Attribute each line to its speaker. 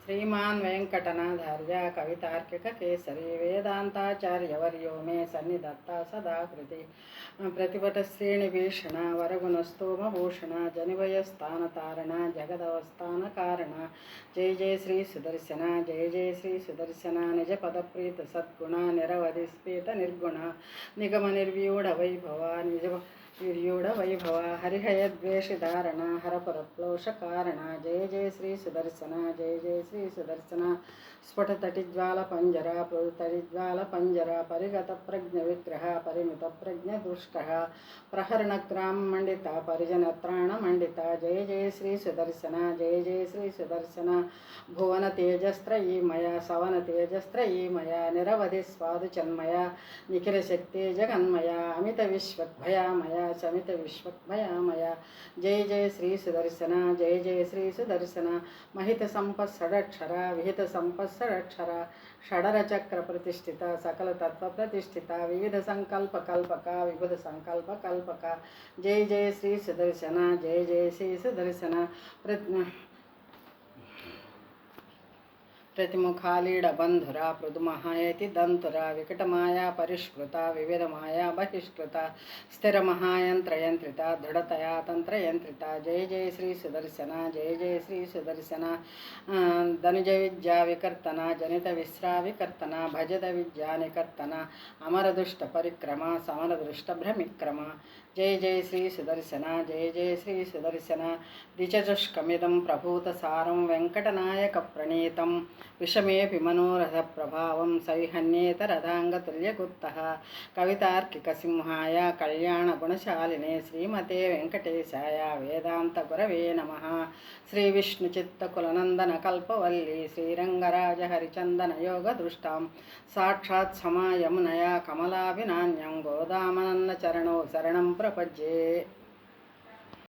Speaker 1: श्रीमान् वेङ्कटनाथार्य कवितार्किककेसरी वेदान्ताचार्यवर्यो मे सन्निधत्ता सदा कृति प्रतिपटश्रेणिभीषण वरगुणस्तोमभूषण जनिभयस्थानतारण जगदवस्थानकारण जय जय श्री सुदर्शन जय जय श्री सुदर्शन निजपदप्रीत सद्गुण निरवधिस्फीत निर्गुण निगम निर्व्यूढ वैभव निज निर्यूढ वैभव हरिहयद्वेषधारण हरपरप्लोषकारण जय जय श्री सुदर्शन जय जय श्री सुदर्शन स्फुटतटिज्वालपञ्जर प्लुतटिज्वालपञ्जर परिगतप्रज्ञविग्रह परिमितप्रज्ञदुष्टः प्रहरणग्राममण्डिता परिजनत्राणमण्डिता जय जय श्री सुदर्शन जय जय श्री सुदर्शन भुवनतेजस्त्रयीमया सवनतेजस्त्रयीमया निरवधिस्वादुचन्मया निखिलशक्ति जगन्मया अमितविश्वद्भयामया शमितविश्वद्भयामया जय जय श्री सुदर्शन जय जय श्री सुदर्शन महितसम्पत्षडक्षर विहितसम्पत्षडक्षर षडरचक्रप्रतिष्ठित सकलतत्त्वप्रतिष्ठित विविधसङ्कल्पकल्पक विबुधसङ्कल्पकल्पक जय जय श्री सुदर्शन जय जय श्री सुदर्शन प्रतिमुखालीडबन्धुरा मृदुमहायति दन्तुरा विकटमाया परिष्कृता विविधमाया बहिष्कृता स्थिरमहायन्त्रयन्त्रिता दृढतया तन्त्रयन्त्रिता जय जय श्री सुदर्शन जय जय श्री सुदर्शन धनुजविद्याविकर्तना जनितविश्राविकर्तना भजदविद्यानिकर्तना अमरदुष्टपरिक्रमा समरदृष्टभ्रमिक्रमा जय जय श्री सुदर्शन जय जय श्री सुदर्शन द्विचतुष्कमिदं प्रभूतसारं वेङ्कटनायकप्रणीतं विषमेऽपि मनोरथप्रभावं सविहन्येतरथाङ्गतुल्यगुप्तः कवितार्किकसिंहाय कल्याणगुणशालिने श्रीमते वेङ्कटेशाय वेदान्तगुरवे नमः श्रीविष्णुचित्तकुलनन्दनकल्पवल्ली श्रीरङ्गराजहरिचन्दनयोगदृष्टां साक्षात् समायमुनया कमलाभिनान्यं गोदामनन्दचरणौ शरणं प्रपद्ये।